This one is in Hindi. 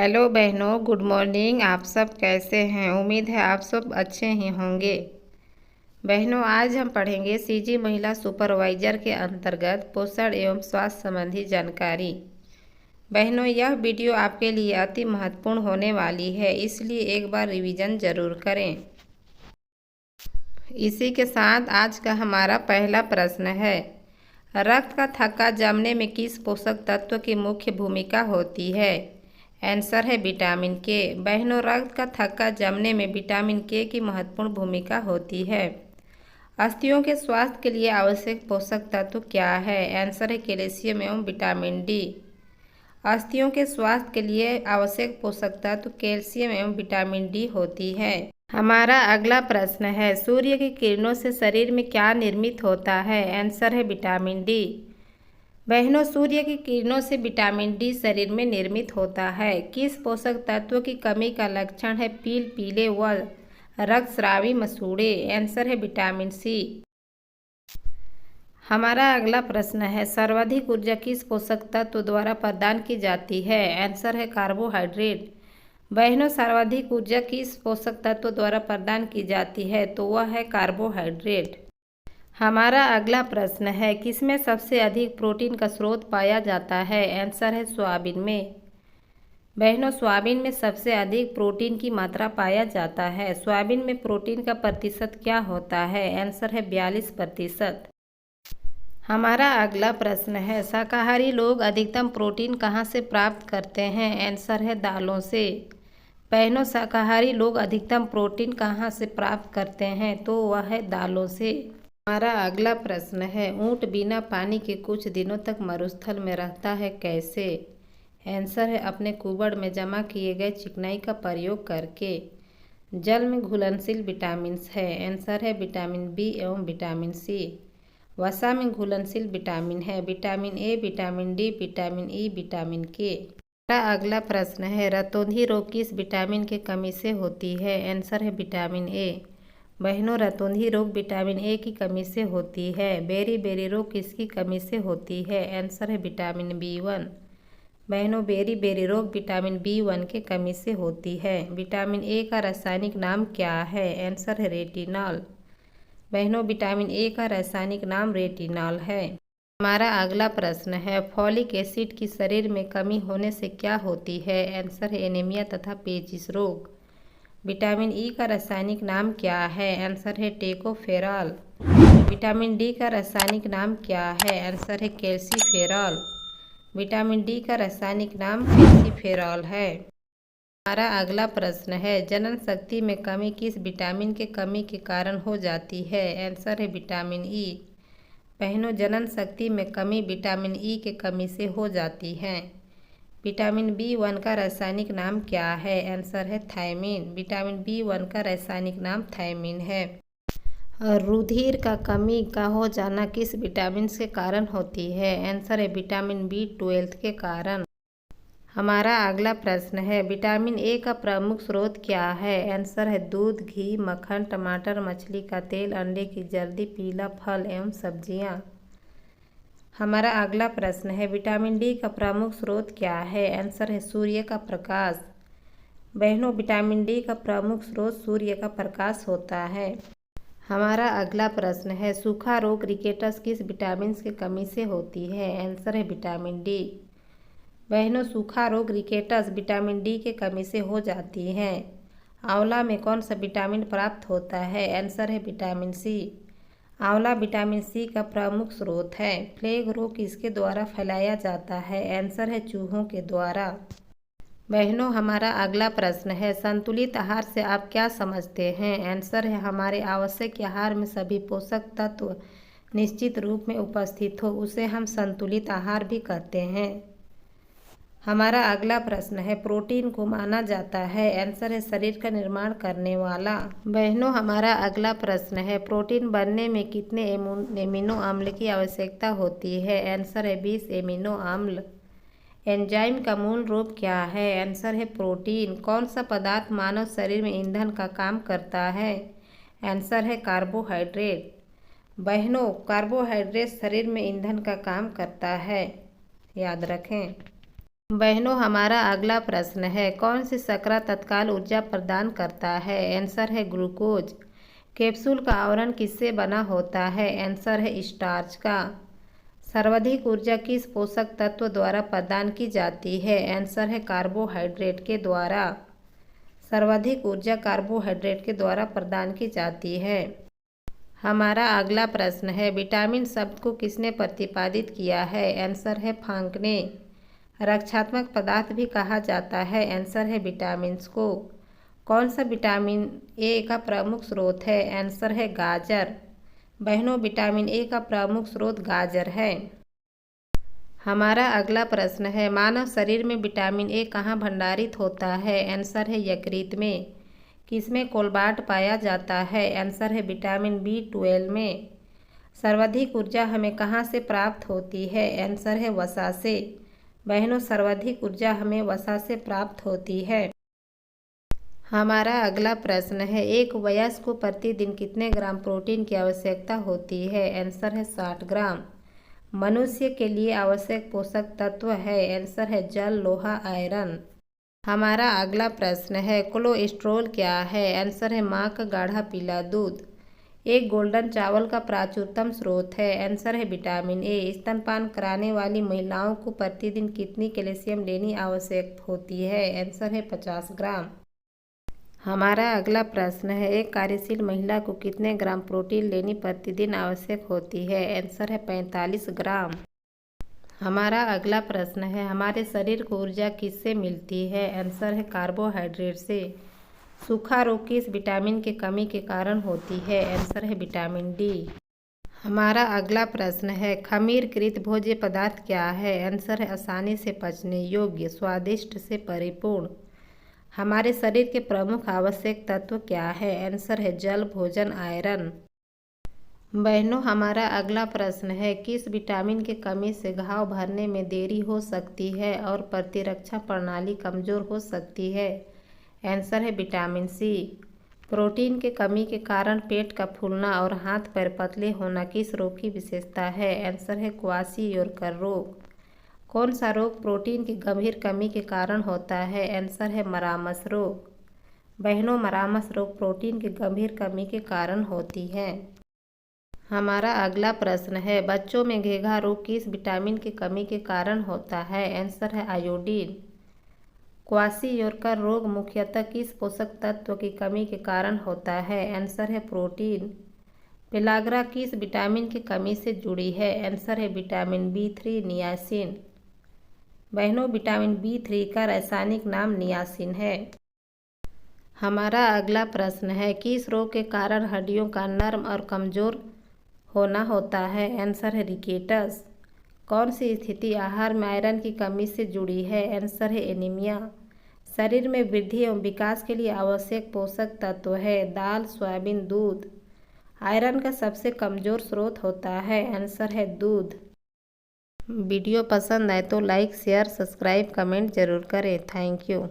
हेलो बहनों, गुड मॉर्निंग। आप सब कैसे हैं? उम्मीद है आप सब अच्छे ही होंगे। बहनों, आज हम पढ़ेंगे सीजी महिला सुपरवाइजर के अंतर्गत पोषण एवं स्वास्थ्य संबंधी जानकारी। बहनों, यह वीडियो आपके लिए अति महत्वपूर्ण होने वाली है, इसलिए एक बार रिवीजन जरूर करें। इसी के साथ आज का हमारा पहला प्रश्न है, रक्त का थक्का जमने में किस पोषक तत्व की मुख्य भूमिका होती है? आंसर है विटामिन के। बहनों, रक्त का थक्का जमने में विटामिन के की महत्वपूर्ण भूमिका होती है। अस्थियों के स्वास्थ्य के लिए आवश्यक पोषक तत्व क्या है? आंसर है कैल्शियम एवं विटामिन डी। अस्थियों के स्वास्थ्य के लिए आवश्यक पोषक तत्व कैल्शियम एवं विटामिन डी होती है। हमारा अगला प्रश्न है, सूर्य की किरणों से शरीर में क्या निर्मित होता है? आंसर है विटामिन डी। बहनों, सूर्य की किरणों से विटामिन डी शरीर में निर्मित होता है। किस पोषक तत्व की कमी का लक्षण है पीले व रक्तस्रावी मसूड़े? आंसर है विटामिन सी। हमारा अगला प्रश्न है, सर्वाधिक ऊर्जा किस पोषक तत्व द्वारा प्रदान की जाती है? आंसर है कार्बोहाइड्रेट। बहनों, सर्वाधिक ऊर्जा किस पोषक तत्व द्वारा प्रदान की जाती है? तो वह है कार्बोहाइड्रेट। हमारा अगला प्रश्न है, किसमें सबसे अधिक प्रोटीन का स्रोत पाया जाता है? आंसर है सोयाबीन में। बहनों, सोयाबीन में सबसे अधिक प्रोटीन की मात्रा पाया जाता है। सोयाबीन में प्रोटीन का प्रतिशत क्या होता है? आंसर है 42%। हमारा अगला प्रश्न है, शाकाहारी लोग अधिकतम प्रोटीन कहाँ से प्राप्त करते हैं? आंसर है दालों से। बहनों, शाकाहारी लोग अधिकतम प्रोटीन कहाँ से प्राप्त करते हैं? तो वह है दालों से। हमारा अगला प्रश्न है, ऊंट बिना पानी के कुछ दिनों तक मरुस्थल में रहता है, कैसे? आंसर है अपने कुबड़ में जमा किए गए चिकनाई का प्रयोग करके। जल में घुलनशील विटामिन है। आंसर है विटामिन बी एवं विटामिन सी। वसा में घुलनशील विटामिन है, vitamin A, vitamin D, vitamin E, vitamin के। हमारा अगला प्रश्न है, रतौंधी रोग किस विटामिन के कमी से होती है? आंसर है विटामिन ए। बहनों, रतौंधी रोग विटामिन ए की कमी से होती है। बेरी रोग किसकी कमी से होती है? आंसर है विटामिन B1। बहनों, बेरी रोग विटामिन B1 के कमी से होती है। विटामिन ए का रासायनिक नाम क्या है? आंसर है रेटिनॉल। बहनों, विटामिन ए का रासायनिक नाम रेटिनॉल है। हमारा अगला प्रश्न है, फॉलिक एसिड की शरीर में कमी होने से क्या होती है? आंसर है एनीमिया तथा पेचिश रोग। विटामिन ई का रासायनिक नाम क्या है? आंसर है टेकोफेरॉल। विटामिन डी का रासायनिक नाम क्या है? आंसर है कैल्सीफेरॉल। विटामिन डी का रासायनिक नाम कैल्सीफेरॉल है। हमारा अगला प्रश्न है, जनन शक्ति में कमी किस विटामिन के कमी के कारण हो जाती है? आंसर है विटामिन ई। बहनों, जनन शक्ति में कमी विटामिन ई के कमी से हो जाती है। विटामिन B1 का रासायनिक नाम क्या है? आंसर है थायमिन। विटामिन B1 का रासायनिक नाम थायमिन है। रुधिर का कमी का हो जाना किस विटामिन के कारण होती है? आंसर है विटामिन B12 के कारण। हमारा अगला प्रश्न है, विटामिन ए का प्रमुख स्रोत क्या है? आंसर है दूध, घी, मक्खन, टमाटर, मछली का तेल, अंडे की जल्दी, पीला फल एवं सब्जियां। हमारा अगला प्रश्न है, विटामिन डी का प्रमुख स्रोत क्या है? आंसर है सूर्य का प्रकाश। बहनों, विटामिन डी का प्रमुख स्रोत सूर्य का प्रकाश होता है। हमारा अगला प्रश्न है, सूखा रोग रिकेटस किस विटामिन की कमी से होती है? आंसर है विटामिन डी। बहनों, सूखा रोग रिकेटस विटामिन डी के कमी से हो जाती है। आंवला में कौन सा विटामिन प्राप्त होता है? आंसर है विटामिन सी। आंवला विटामिन सी का प्रमुख स्रोत है। प्लेग रोग किसके द्वारा फैलाया जाता है? आंसर है चूहों के द्वारा। बहनों, हमारा अगला प्रश्न है, संतुलित आहार से आप क्या समझते हैं? आंसर है हमारे आवश्यक आहार में सभी पोषक तत्व निश्चित रूप में उपस्थित हो, उसे हम संतुलित आहार भी कहते हैं। हमारा अगला प्रश्न है, प्रोटीन को माना जाता है। आंसर है शरीर का निर्माण करने वाला। बहनों, हमारा अगला प्रश्न है, प्रोटीन बनने में कितने एमिनो अम्ल की आवश्यकता होती है? आंसर है 20 एमिनो अम्ल। एंजाइम का मूल रूप क्या है? आंसर है प्रोटीन। कौन सा पदार्थ मानव शरीर में ईंधन का काम करता है? आंसर है कार्बोहाइड्रेट। बहनों, कार्बोहाइड्रेट शरीर में ईंधन का काम करता है, याद रखें। बहनों, हमारा अगला प्रश्न है, कौन सी शर्करा तत्काल ऊर्जा प्रदान करता है? आंसर है ग्लूकोज। कैप्सूल का आवरण किससे बना होता है? आंसर है स्टार्च का। सर्वाधिक ऊर्जा किस पोषक तत्व द्वारा प्रदान की जाती है? आंसर है कार्बोहाइड्रेट के द्वारा। सर्वाधिक ऊर्जा कार्बोहाइड्रेट के द्वारा प्रदान की जाती है। हमारा अगला प्रश्न है, विटामिन शब्द को किसने प्रतिपादित किया है? आंसर है फ्रांक ने। रक्षात्मक पदार्थ भी कहा जाता है। आंसर है विटामिन्स को। कौन सा विटामिन ए का प्रमुख स्रोत है? आंसर है गाजर। बहनों, विटामिन ए का प्रमुख स्रोत गाजर है। हमारा अगला प्रश्न है, मानव शरीर में विटामिन ए कहाँ भंडारित होता है? आंसर है यकृत में। किसमें कोलबाल्ट पाया जाता है? आंसर है विटामिन B12 में। सर्वाधिक ऊर्जा हमें कहाँ से प्राप्त होती है? आंसर है वसा से। बहनों, सर्वाधिक ऊर्जा हमें वसा से प्राप्त होती है। हमारा अगला प्रश्न है, एक वयस्क को प्रतिदिन कितने ग्राम प्रोटीन की आवश्यकता होती है? आंसर है 60 ग्राम। मनुष्य के लिए आवश्यक पोषक तत्व है? आंसर है जल, लोहा, आयरन। हमारा अगला प्रश्न है, कोलेस्ट्रॉल क्या है? आंसर है माँ का गाढ़ा पीला दूध। एक गोल्डन चावल का प्राचुर्तम स्रोत है? आंसर है विटामिन ए। स्तनपान कराने वाली महिलाओं को प्रतिदिन कितनी कैल्शियम लेनी आवश्यक होती है? आंसर है 50 ग्राम। हमारा अगला प्रश्न है, एक कार्यशील महिला को कितने ग्राम प्रोटीन लेनी प्रतिदिन आवश्यक होती है? आंसर है 45 ग्राम। हमारा अगला प्रश्न है, हमारे शरीर को ऊर्जा किससे मिलती है? आंसर है कार्बोहाइड्रेट से। सूखा रोग किस विटामिन की कमी के कारण होती है? आंसर है विटामिन डी। हमारा अगला प्रश्न है, खमीरकृत भोज्य पदार्थ क्या है? आंसर है आसानी से पचने योग्य, स्वादिष्ट से परिपूर्ण। हमारे शरीर के प्रमुख आवश्यक तत्व क्या है? आंसर है जल, भोजन, आयरन। बहनों, हमारा अगला प्रश्न है, किस विटामिन की कमी से घाव भरने में देरी हो सकती है और प्रतिरक्षा प्रणाली कमजोर हो सकती है? आंसर है विटामिन सी। प्रोटीन की कमी के कारण पेट का फूलना और हाथ पैर पतले होना किस रोग की विशेषता है? आंसर है क्वाशीयोरकर रोग। कौन सा रोग प्रोटीन की गंभीर कमी के कारण होता है? आंसर है मरामस रोग। बहनों, मरामस रोग प्रोटीन की गंभीर कमी के कारण होती है। हमारा अगला प्रश्न है, बच्चों में घेघा रोग किस विटामिन की कमी के कारण होता है? आंसर है आयोडीन। क्वाशीयोरकर रोग मुख्यतः किस पोषक तत्व की कमी के कारण होता है? आंसर है प्रोटीन। पेलाग्रा किस विटामिन की कमी से जुड़ी है? आंसर है विटामिन B3 नियासिन। बहनों, विटामिन B3 का रासायनिक नाम नियासिन है। हमारा अगला प्रश्न है, किस रोग के कारण हड्डियों का नर्म और कमजोर होना होता है? आंसर है रिकेटस। कौन सी स्थिति आहार में आयरन की कमी से जुड़ी है? आंसर है एनीमिया। शरीर में वृद्धि एवं विकास के लिए आवश्यक पोषक तत्व है? दाल, सोयाबीन, दूध। आयरन का सबसे कमजोर स्रोत होता है? आंसर है दूध। वीडियो पसंद आए तो लाइक, शेयर, सब्सक्राइब, कमेंट जरूर करें। Thank you.